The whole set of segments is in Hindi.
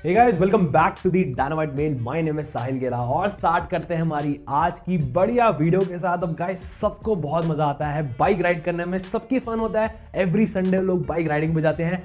Hey guys, welcome back to the Dynamite Male. My name is Sahil Gera और स्टार्ट करते हैं हमारी आज की बढ़िया वीडियो के साथ। अब गाइस, सबको बहुत मजा आता है बाइक राइड करने में, सबकी फन होता है। एवरी संडे लोग बाइक राइडिंग पे जाते हैं,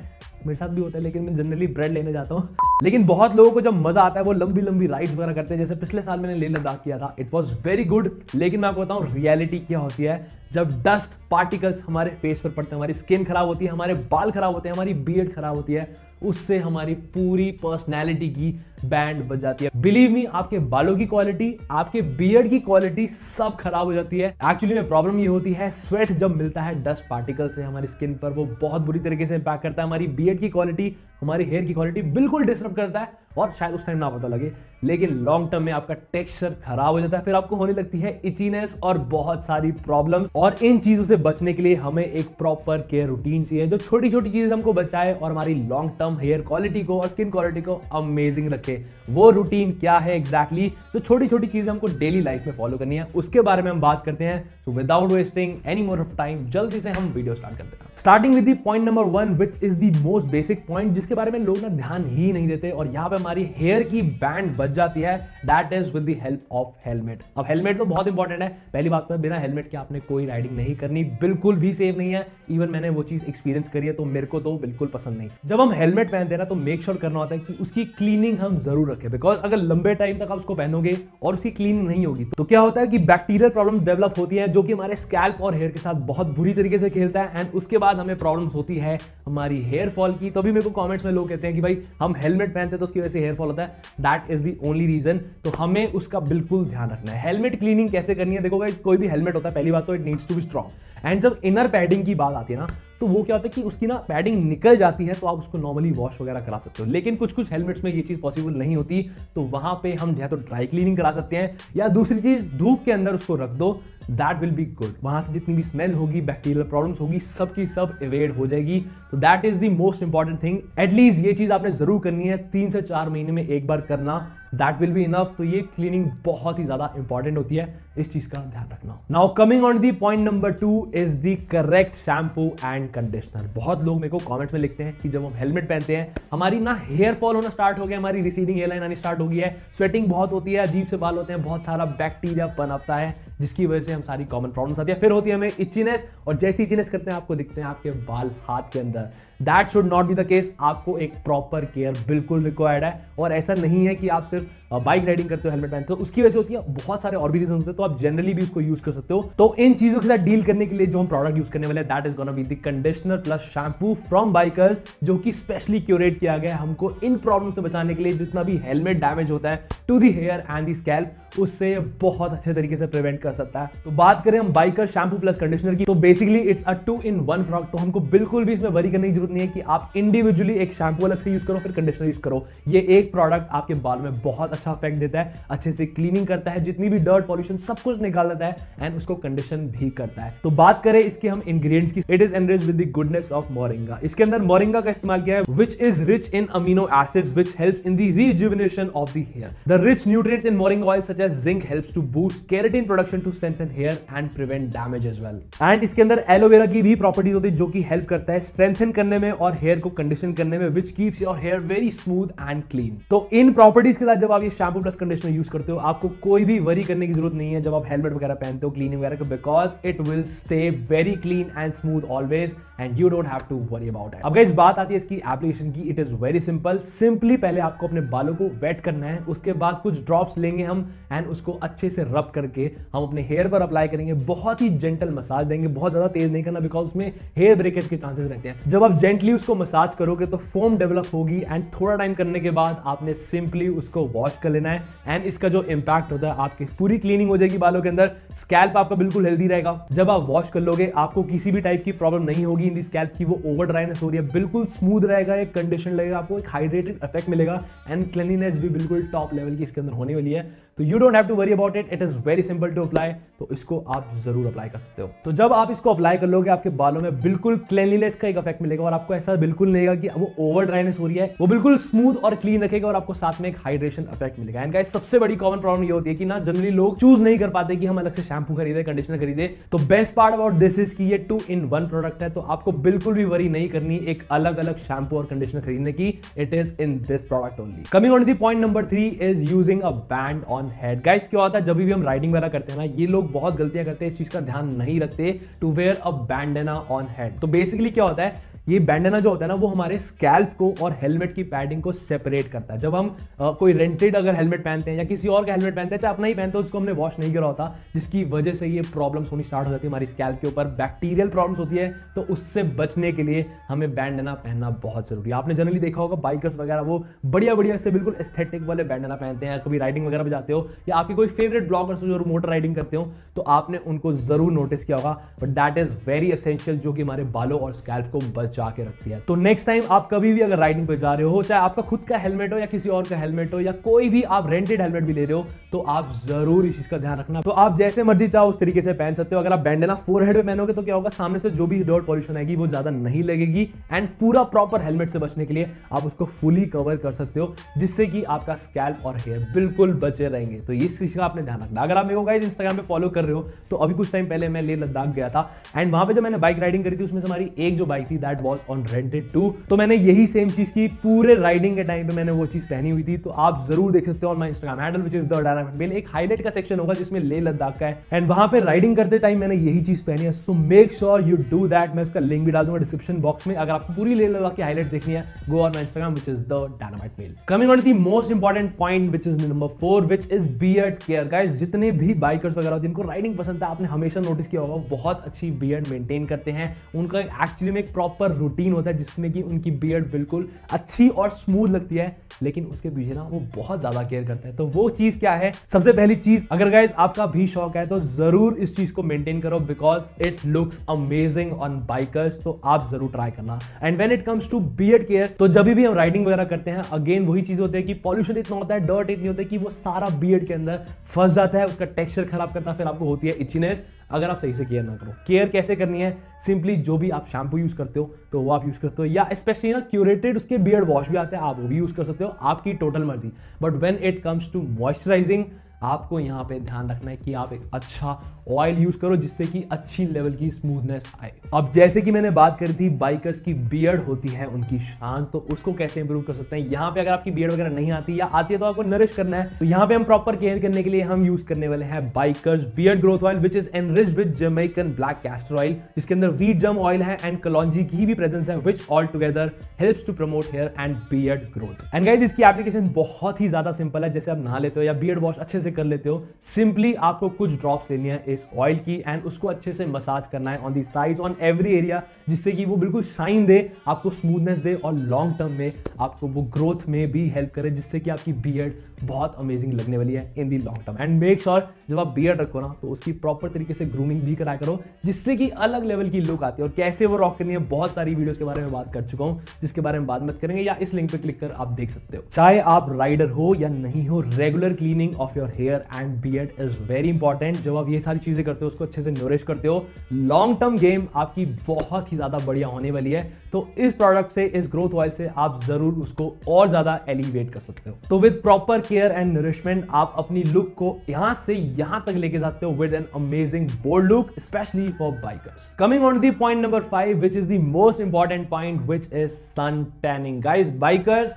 मेरे साथ भी होता है, लेकिन मैं जनरली ब्रेड लेने जाता हूँ। लेकिन बहुत लोगों को जब मजा आता है वो लंबी लंबी राइड्स वगैरह करते हैं। जैसे पिछले साल मैंने लेह लद्दाख किया था, इट वॉज वेरी गुड। लेकिन मैं आपको बताऊँ रियलिटी क्या होती है जब डस्ट पार्टिकल्स हमारे फेस पर पड़ते हैं, हमारी स्किन खराब होती है, हमारे बाल खराब होते हैं, हमारी बियर्ड खराब होती है, उससे हमारी पूरी पर्सनैलिटी की बैंड बज जाती है। बिलीव मी, आपके बालों की क्वालिटी, आपके बियर्ड की क्वालिटी सब खराब हो जाती है। एक्चुअली में प्रॉब्लम ये होती है, स्वेट जब मिलता है डस्ट पार्टिकल से हमारी स्किन पर, वो बहुत बुरी तरीके से इंपैक्ट करता है हमारी बियर्ड की क्वालिटी, हमारी हेयर की क्वालिटी बिल्कुल डिस्टर्ब करता है। और शायद उस टाइम ना पता लगे, लेकिन लॉन्ग टर्म में आपका टेक्सचर खराब हो जाता है। फिर आपको होने लगती है इचीनेस और बहुत सारी प्रॉब्लम्स। और इन चीजों से बचने के लिए हमें एक प्रॉपर केयर रूटीन चाहिए जो छोटी छोटी चीजें हमको बचाए और हमारी लॉन्ग टर्म हेयर क्वालिटी को और स्किन क्वालिटी को अमेजिंग रखे। वो रूटीन क्या है एग्जैक्टली, जो छोटी छोटी चीजें हमको डेली लाइफ में फॉलो करनी है, उसके बारे में हम बात करते हैं। So without wasting any more of time, जल्दी से हम वीडियो स्टार्ट करते हैं। Starting with the point number 1, which is the most basic point, जिसके बारे में लोग ना ध्यान ही नहीं देते और यहाँ पे हमारी हेयर की बैंड बच जाती है। That is with the help of helmet. अब हेलमेट तो बहुत इंपॉर्टेंट है। पहली बात तो बिना हेलमेट के आपने कोई राइडिंग नहीं करनी, बिल्कुल भी सेफ नहीं है। इवन मैंने वो चीज एक्सपीरियंस करी है, तो मेरे को तो बिल्कुल पसंद नहीं। जब हम हेलमेट पहनते हैं ना, तो मेक श्योर करना होता है कि उसकी क्लीनिंग हम जरूर रखें, बिकॉज अगर लंबे टाइम तक आप उसको पहनोगे और उसकी क्लीनिंग नहीं होगी तो क्या होता है कि बैक्टीरियल प्रॉब्लम डेवलप होती है, जो कि हमारे स्कैल्प और हेयर के साथ बहुत बुरी तरीके से खेलता है। एंड उसके बाद हमें प्रॉब्लम होती है हमारी हेयर फॉल की। तो अभी मेरे को कमेंट्स में लोग कहते हैं कि भाई हम हेलमेट पहनते हैं तो उसकी वजह से हेयर फॉल होता है। That is the only reason. तो हमें उसका बिल्कुल ध्यान रखना है। हेलमेट क्लीनिंग कैसे करनी है, देखो गाइस, कोई भी हेलमेट होता है, पहली बात तो it needs to be strong. And जब इनर पैडिंग की बात आती है ना, तो वो क्या होता है कि उसकी ना पैडिंग निकल जाती है, तो आप उसको नॉर्मली वॉश वगैरह करा सकते हो। लेकिन कुछ कुछ हेलमेट्स में ये चीज पॉसिबल नहीं होती, तो वहां पे हम या तो ड्राई क्लीनिंग करा सकते हैं, या दूसरी चीज धूप के अंदर उसको रख दो। That will be good. वहां से जितनी भी स्मेल होगी, बैक्टीरियल प्रॉब्लम्स होगी, सब की सब एवेड हो जाएगी। तो that is the most important thing. At least ये चीज आपने जरूर करनी है, 3 से 4 महीने में एक बार करना। That will be enough. तो ये क्लीनिंग बहुत ही ज्यादा इंपॉर्टेंट होती है, इस चीज का ध्यान रखना। Now coming on the point number 2 is the correct shampoo and conditioner. बहुत लोग मेरे को कमेंट्स में लिखते हैं कि जब हम हेलमेट पहनते हैं हमारी ना हेयर फॉल होना स्टार्ट हो गया, हमारी रिसीडिंग हेयर लाइन आनी स्टार्ट हो गई है, स्वेटिंग बहुत होती है, अजीब से बाल होते हैं, बहुत सारा बैक्टीरिया पनपता है, जिसकी वजह से हम सारी कॉमन प्रॉब्लम्स आती है। फिर होती है हमें इचीनेस, और जैसी इचीनेस करते हैं आपको दिखते हैं आपके बाल हाथ के अंदर। That should not be the case. आपको एक प्रॉपर केयर बिल्कुल रिक्वायर्ड है। और ऐसा नहीं है कि आप सिर्फ बाइक राइडिंग करते हो हेलमेट पहनते हो, उसकी वजह से होती है, बहुत सारे और भी रीजन होते हैं, तो आप जनरली भी उसको यूज कर सकते हो। तो इन चीजों के साथ डील करने के लिए जो हम प्रोडक्ट यूज करने वाले हैं, that is gonna be the conditioner plus shampoo from bikers, जो कि स्पेशली क्यूरेट किया गया है हमको इन प्रॉब्लम से बचाने के लिए। जितना भी हेलमेट डैमेज होता है to the hair and the scalp, उससे बहुत अच्छे तरीके से प्रिवेंट कर सकता है। तो बात करें हम बाइकर शैम्पू प्लस कंडीशनर की, तो basically it's a 2-in-1 product. तो हमको बिल्कुल भी इसमें वरी करने की जरूरत नहीं है कि आप इंडिविजुअली एक शैम्पू अलग से यूज करो फिर कंडीशनर यूज करो। ये एक प्रोडक्ट आपके बाल में बहुत अच्छा इफेक्ट देता है, अच्छे से क्लीनिंग करता है, जितनी भी डर्ट पॉल्यूशन सब कुछ निकाल देता है, एंड उसको कंडीशन भी करता है। तो बात करें इसके हम इंग्रेडिएंट्स की, it is enriched with the goodness of moringa. इसके अंदर मोरिंगा का इस्तेमाल किया है, which is rich in amino acids which helps in the rejuvenation of the hair. The rich nutrients in moringa oil such as zinc helps to boost keratin production to strengthen hair and prevent damage as well. And इसके अंदर एलोवेरा की भी प्रॉपर्टीज होती है, जो कि हेल्प करता है स्ट्रेंथन करने में और हेयर को कंडीशन करने में, which keeps your hair very smooth and clean. तो इन प्रॉपर्टीज के साथ जब आप ये शैम्पू प्लस कंडीशनर यूज करते हो, आपको कोई भी वरी करने की जरूरत नहीं है जब आप हेलमेट वगैरह पहनते हो क्लीनिंग वगैरह, because it will stay very clean and smooth always, and you don't have to worry about it. अब गाइस, बात आती है इसकी एप्लीकेशन की। It is very simple. Simply पहले आपको अपने बालों को वेट करना है, उसके बाद कुछ ड्रॉप्स लेंगे हम, एंड उसको अच्छे से रब करके हम अपने हेयर पर अप्लाई करेंगे। बहुत ही जेंटल मसाज देंगे, बहुत ज्यादा तेज नहीं करना, बिकॉज उसमें हेयर ब्रेकेज के चांसेस रहते हैं। जब आप जेंटली उसको मसाज करोगे तो फोम डेवलप होगी, एंड थोड़ा टाइम करने के बाद आपने सिंपली उसको वॉश कर लेना है। एंड इसका जो इंपैक्ट होता है, आपकी पूरी क्लीनिंग हो जाएगी बालों के अंदर, स्कैल्प आपका बिल्कुल हेल्दी रहेगा। जब आप वॉश कर लोगे आपको किसी भी टाइप की प्रॉब्लम नहीं होगी इन दी स्कैल्प की, वो ओवर ड्राइनेस हो रही है, बिल्कुल स्मूथ रहेगा, एक कंडीशन लगेगा, आपको एक हाइड्रेटेड इफेक्ट मिलेगा, एंड क्लीनिनेस भी बिल्कुल टॉप लेवल की इसके अंदर होने वाली है। तो you don't have to worry about it is very simple to apply. तो इसको आप जरूर अप्लाई कर सकते हो। तो जब आप इसको अप्लाई कर लोगे आपके बालों में बिल्कुल क्लीनलीनेस का एक इफेक्ट मिलेगा और आपको ऐसा बिल्कुल नहीं लगेगा कि वो ओवर ड्राइनेस हो रही है, वो बिल्कुल स्मूथ और क्लीन रखेगा और आपको साथ में एक हाइड्रेशन इफेक्ट मिलेगा। एंड गाइस सबसे बड़ी कॉमन प्रॉब्लम ये होती है कि ना जनरली लोग चूज नहीं कर पाते कि हम अलग से शैम्पू खरीदे, कंडीशनर खरीदे। तो best part about this is कि ये 2-in-1 प्रोडक्ट है, तो आपको बिल्कुल भी वरी नहीं करनी एक अलग अलग शैम्पू और कंडीशनर खरीदने की। It is in this product only. Coming on the point number 3 is using a band on head. Guys क्या होता है जब भी हम राइडिंग वगैरह करते हैं ना, ये लोग बहुत गलतियां करते हैं, इस चीज का ध्यान नहीं रखते to wear a bandana on head. तो बेसिकली क्या होता है, ये बैंडेना जो होता है ना वो हमारे स्कैल्प को और हेलमेट की पैडिंग को सेपरेट करता है। जब हम कोई रेंटेड अगर हेलमेट पहनते हैं या किसी और का हेलमेट पहनते हैं, चाहे अपना ही पहनते हो, उसको हमने वॉश नहीं करा होता, जिसकी वजह से ये प्रॉब्लम्स होनी स्टार्ट हो जाती है हमारी स्कैल्प के ऊपर, बैक्टीरियल प्रॉब्लम्स होती है। तो उससे बचने के लिए हमें बैंडेना पहनना बहुत जरूरी है। आपने जनरली देखा होगा बाइकर्स वगैरह वो बढ़िया बढ़िया से बिल्कुल एस्थेटिक वाले बैंडेना पहनते हैं। कभी राइडिंग वगैरह पे जाते हो या आपके कोई फेवरेट ब्लॉगर्स जो मोटर राइडिंग करते हो तो आपने उनको जरूर नोटिस किया होगा। But that is very essential, जो कि हमारे बालों और स्कैल्प को बचा के रखती है। तो नेक्स्ट टाइम आप कभी भी अगर राइडिंग पे जा रहे हो, चाहे आपका खुद का हेलमेट हो या किसी और का हेलमेट हो या कोई भी आप रेंटेड हेलमेट भी ले रहे हो, तो आप जरूर इस चीज का ध्यान रखना। तो आप जैसे मर्जी चाहो उस तरीके से पहन सकते हो। अगर आप बैंडेना फोरहेड पे पहनोगे तो क्या होगा, सामने से जो भी डर्ट पॉल्यूशन आएगी वो ज्यादा नहीं लगेगी। एंड पूरा प्रॉपर हेलमेट से बचने के लिए आप उसको फुली कवर कर सकते हो, जिससे कि आपका स्कैल्प और हेयर बिल्कुल बचे रहेंगे। तो इस चीज का आपने ध्यान रखना। अगर आप मेरे को गाइस इंस्टाग्राम पे फॉलो कर रहे हो तो अभी कुछ टाइम पहले मैं लेह लद्दाख गया था एंड वहां पे जब मैंने बाइक राइडिंग करी थी उसमें से हमारी एक जो बाइक थी that was on rented to. तो मैंने यही सेम चीज की पूरे राइडिंग के टाइम पे मैंने वो चीज पहनी हुई थी। तो आप जरूर देख सकते हो on my Instagram handle which is the dynamic male. एक हाईलाइट का सेक्शन होगा जिसमें लेह लद्दाख का है एंड वहां पे राइडिंग करते टाइम मैंने यही चीज पहनी है। So make sure you do that. मैं उसका लिंक भी डाल दूंगा डिस्क्रिप्शन बॉक्स में। अगर आपको पूरी लेह लद्दाख की हाईलाइट्स देखनी है, go on my Instagram which is the dynamite male. Coming on the most important point which is number 4 which is beard care. Guys जितने भी बाइकर्स वगैरह जिनको राइडिंग पसंद है, आपने हमेशा नोटिस किया होगा बहुत अच्छी बियर्ड मेंटेन करते हैं। उनका एक्चुअली में एक प्रॉपर रूटीन होता है जिसमें कि उनकी बियर्ड बिल्कुल अच्छी और स्मूथ लगती है, लेकिन उसके पीछे ना वो बहुत ज्यादा केयर करते हैं। तो वो चीज क्या है? सबसे पहली चीज, अगर गाइस आपका भी शौक है तो जरूर इस चीज को मेंटेन करो because it looks amazing on bikers. तो आप जरूर ट्राई करना। And when it comes to beard care, तो जब भी हम राइडिंग वगैरह करते हैं, अगेन वही चीज होती है कि पॉल्यूशन इतना होता है, डर्ट इतनी होती है कि वो सारा बियर्ड के अंदर फंस जाता है, उसका टेक्सचर खराब करता है, फिर आपको होती है इचीनेस अगर आप सही से केयर ना करो। केयर कैसे करनी है? सिंपली जो भी आप शैम्पू यूज करते हो तो वो आप यूज करते हो, या स्पेशली ना क्यूरेटेड उसके बियर्ड वॉश भी आते हैं, आप वो भी यूज कर सकते हो, आपकी टोटल मर्जी। But when it comes to moisturising, आपको यहाँ पे ध्यान रखना है कि आप एक अच्छा ऑयल यूज करो जिससे कि अच्छी लेवल की स्मूथनेस आए। अब जैसे कि मैंने बात करी थी बाइकर्स की बियर्ड होती है उनकी शान, तो उसको कैसे इंप्रूव कर सकते हैं। यहाँ पे अगर आपकी बियर्ड वगैरह नहीं आती या आती है तो आपको नरिश करना है। तो यहाँ पे हम प्रॉपर केयर करने के लिए हम यूज करने वाले हैं bikers beard growth oil which is enriched with Jamaican black castor oil, जिसके अंदर व्हीट जम ऑयल है एंड कलौंजी की भी प्रेजेंस है, which all together helps to promote hair and beard growth. And guys इसकी एप्लीकेशन बहुत ही ज्यादा सिंपल है। जैसे आप नहा लेते हो या बियर्ड वॉश अच्छे से कर लेते हो, सिंपली आपको कुछ ड्रॉप्स लेनी है इस ऑयल की एंड उसको अच्छे से मसाज करना है on the sides, on every area, जिससे कि वो बिल्कुल शाइन दे, आपको स्मूथनेस दे और लॉन्ग टर्म में आपको वो ग्रोथ में भी हेल्प करे, जिससे कि आपकी बियर्ड बहुत अमेजिंग लगने वाली है in the long term. And make sure जब आप बियर्ड रखो ना तो उसकी प्रॉपर तरीके से ग्रूमिंग भी कराया करो, जिससे कि अलग लेवल की लुक आती है। और कैसे वो रॉक करनी है, बहुत सारी वीडियोस के बारे में बात कर चुका हूं, जिसके बारे में बात मत करेंगे, या इस लिंक पे क्लिक कर आप देख सकते हो। चाहे आप राइडर हो या नहीं हो, regular cleaning of your hair and beard is very important. जब आप ये सारी चीजें करते हो, उसको अच्छे से नरिश करते हो, लॉन्ग टर्म गेम आपकी बहुत ही ज्यादा बढ़िया होने वाली है। तो इस प्रोडक्ट से, इस ग्रोथ ऑयल से आप जरूर उसको और ज्यादा एलिवेट कर सकते हो। तो with proper care and nourishment आप अपनी लुक को यहां से यहां तक लेके जाते हो with an amazing bold look, specially for bikers. Coming on the point number 5 which is the most important point which is sun tanning. Guys bikers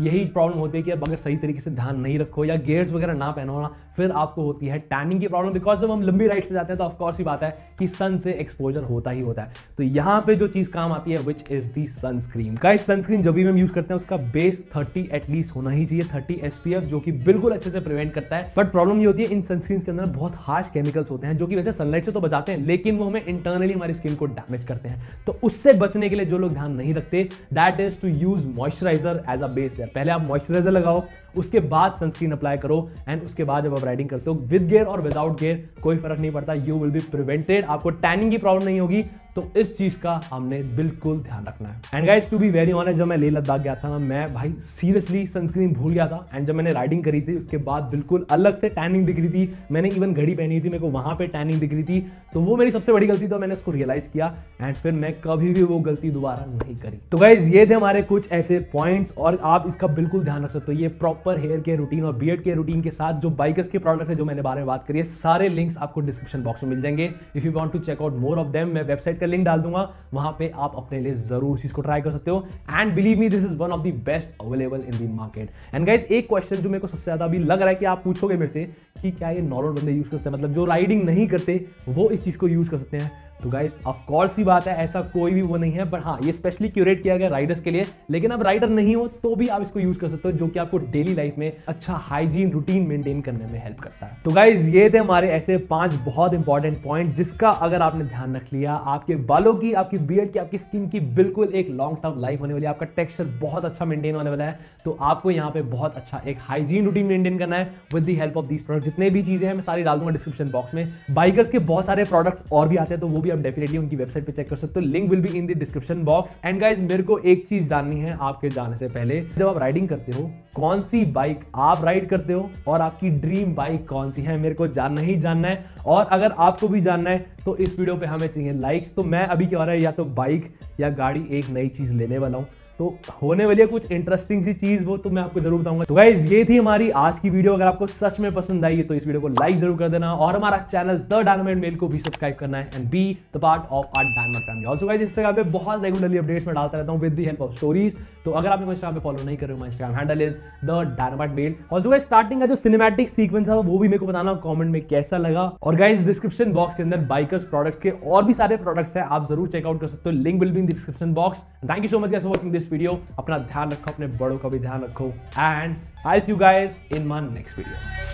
यही प्रॉब्लम होती है कि आप अगर सही तरीके से ध्यान नहीं रखो या गियर्स वगैरह ना पहनो ना, फिर आपको होती है टैनिंग की प्रॉब्लम। बिकॉज जब हम लंबी राइड्स पे जाते हैं तो ऑफकोर्स ही बात है कि सन से एक्सपोजर होता ही होता है। तो यहाँ पे जो चीज काम आती है which is the sunscreen. Guys sunscreen जब भी हम यूज करते हैं उसका बेस 30 एटलीस्ट होना ही चाहिए, 30 SPF, जो कि बिल्कुल अच्छे से प्रिवेंट करता है। बट प्रॉब्लम ये होती है इन सनस्क्रीन के अंदर बहुत हार्श केमिकल्स होते हैं, जो कि वैसे सनलाइट से तो बचाते हैं लेकिन वो हमें इंटरनली हमारी स्किन को डैमेज करते हैं। तो उससे बचने के लिए जो लोग ध्यान नहीं रखते, that is to use moisturiser as a base layer. पहले आप मॉइस्चराइजर लगाओ, उसके बाद सनस्क्रीन अप्लाई करो एंड उसके बाद जब आप राइडिंग करते हो, विद गियर और विदाउट गियर कोई फर्क नहीं पड़ता, यू विल बी प्रिवेंटेड। आपको टैनिंग की प्रॉब्लम नहीं होगी, तो इस चीज का हमने बिल्कुल ध्यान रखना है। And guys to be very honest, जब मैं लेह लद्दाख गया था ना, मैं भाई सीरियसली सनस्क्रीन भूल गया था। एंड जब मैंने राइडिंग करी थी उसके बाद बिल्कुल अलग से टैनिंग दिख रही थी। मैंने इवन घड़ी पहनी थी, मेरे को वहां पे टैनिंग दिख रही थी। तो वो मेरी सबसे बड़ी गलती, तो मैंने उसको रियलाइज किया एंड फिर मैं कभी भी वो गलती दोबारा नहीं करी। तो गाइस ये थे हमारे कुछ ऐसे पॉइंट्स और आप इसका बिल्कुल ध्यान रख सकते हो। ये प्रॉपर हेयर केयर रूटीन और बियर्ड केयर रूटीन के साथ जो बाइकर्स के प्रोडक्ट है जो मैंने बारे में बात करी है, सारे लिंक्स आपको डिस्क्रिप्शन बॉक्स में मिल जाएंगे। If you want to check out more of them, मैं वेबसाइट का लिंक डाल दूंगा, वहां पे आप अपने लिए जरूर चीज को ट्राई कर सकते हो। And believe me, this is one of the best available in the market. And guys एक क्वेश्चन जो मेरे को सबसे ज्यादा अभी लग रहा है कि आप पूछोगे मेरे से कि क्या ये नॉर्मल बंदे यूज कर सकते हैं, मतलब जो राइडिंग नहीं करते वो इस चीज को यूज कर सकते हैं। तो गाइस ऑफ कोर्स ही बात है, ऐसा कोई भी वो नहीं है, बट हाँ ये स्पेशली क्यूरेट किया गया राइडर्स के लिए। लेकिन अब राइडर नहीं हो तो भी आप इसको यूज कर सकते हो, जो कि आपको डेली लाइफ में अच्छा हाइजीन रूटीन मेंटेन करने में हेल्प करता है। तो गाइस ये थे हमारे ऐसे 5 बहुत इंपॉर्टेंट पॉइंट, जिसका अगर आपने ध्यान रख लिया, आपके बालों की, आपकी बियर्ड की, आपकी स्किन की बिल्कुल एक लॉन्ग टर्म लाइफ होने वाली है। आपका टेक्सचर बहुत अच्छा मेंटेन होने वाला है। तो आपको यहाँ पे बहुत अच्छा एक हाइजीन रूटीन मेंटेन करना है with the help of these product. जितने भी चीजें हैं मैं सारी डाल दूंगा डिस्क्रिप्शन बॉक्स में। बाइकर्स के बहुत सारे प्रोडक्ट्स और भी आते हैं, तो वो भी आप डेफिनेटली उनकी वेबसाइट पे चेक कर सकते हो। Link will be in the description box. And guys मेरे को एक चीज जाननी है आपके जाने से पहले, जब आप राइडिंग करते हो कौन सी बाइक आप राइड करते हो और आपकी ड्रीम बाइक कौन सी है, मेरे को जानना ही जानना है। और अगर आपको भी जानना है तो इस वीडियो पे हमें चाहिए लाइक्स। तो मैं अभी क्या हो रहा है, या तो बाइक या गाड़ी एक नई चीज लेने वाला हूं, तो होने वाली है कुछ इंटरेस्टिंग सी चीज, वो तो मैं आपको जरूर बताऊंगा। तो गाइस ये थी हमारी आज की वीडियो। अगर आपको सच में पसंद आई है तो इस वीडियो को लाइक जरूर कर देना और हमारा चैनल द डायनामाइट मेल को भी सब्सक्राइब करना है and be the part of our dynamite family. Also guys Instagram पे बहुत रेगुलरली अपडेट्स में डालता रहता हूं with the help of stories. तो अगर आपने इंस्टाग्राम पे फॉलो नहीं कर रहे हो, my Instagram handle is the dynamite male. Also guys starting का जो सिनेमैटिक सीक्वेंस है वो भी मेरे को बताना कमेंट में कैसा लगा। और गाइस डिस्क्रिप्शन बॉक्स के अंदर बाइकर्स प्रोडक्ट्स के और भी सारे प्रोडक्ट्स हैं, आप जरूर चेकआउट कर सकते हो। Link will be in the description box. Thank you so much guys for watching this video. अपना ध्यान रखो, अपने बड़ों का भी ध्यान रखो and I will see you guys in my next video.